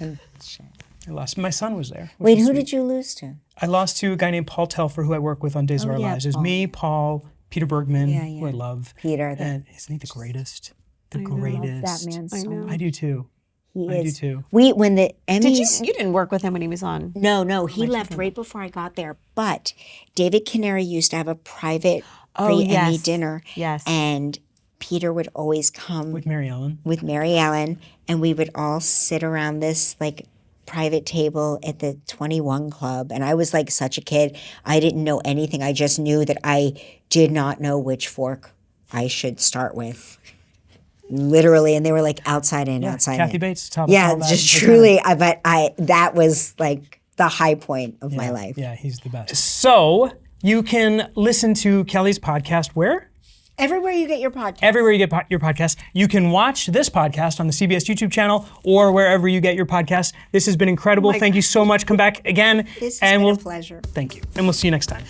Oh, shit. I lost. My son was there. Wait, who did you lose to? I lost to a guy named Paul Telfer, who I work with on Days of Our yeah, Lives. It was Paul. me, Paul, Peter Bergman, Yeah, who I yeah. love. Peter, And isn't he the greatest? The greatest. That man so much. I do too. He I do is. too. When the Emmys. Did you didn't work with him when he was on. No, he left right before I got there. But David Canary used to have a private pre-Emmy yes. dinner. Yes. And Peter would always come With Mary Ellen. with Mary Ellen, and we would all sit around this like private table at the 21 Club. And I was like such a kid. I didn't know anything. I just knew that I did not know which fork I should start with. Literally, and they were like outside in, outside Kathy in. Bates, top Yeah, of all just that. truly. That was like the high point of my life. Yeah, he's the best. So you can listen to Kelly's podcast where? Everywhere you get your podcast. Everywhere you get your podcast. You can watch this podcast on the CBS YouTube channel or wherever you get your podcast. This has been incredible. Thank you so much. Come back again. This has been a pleasure. Thank you. And we'll see you next time.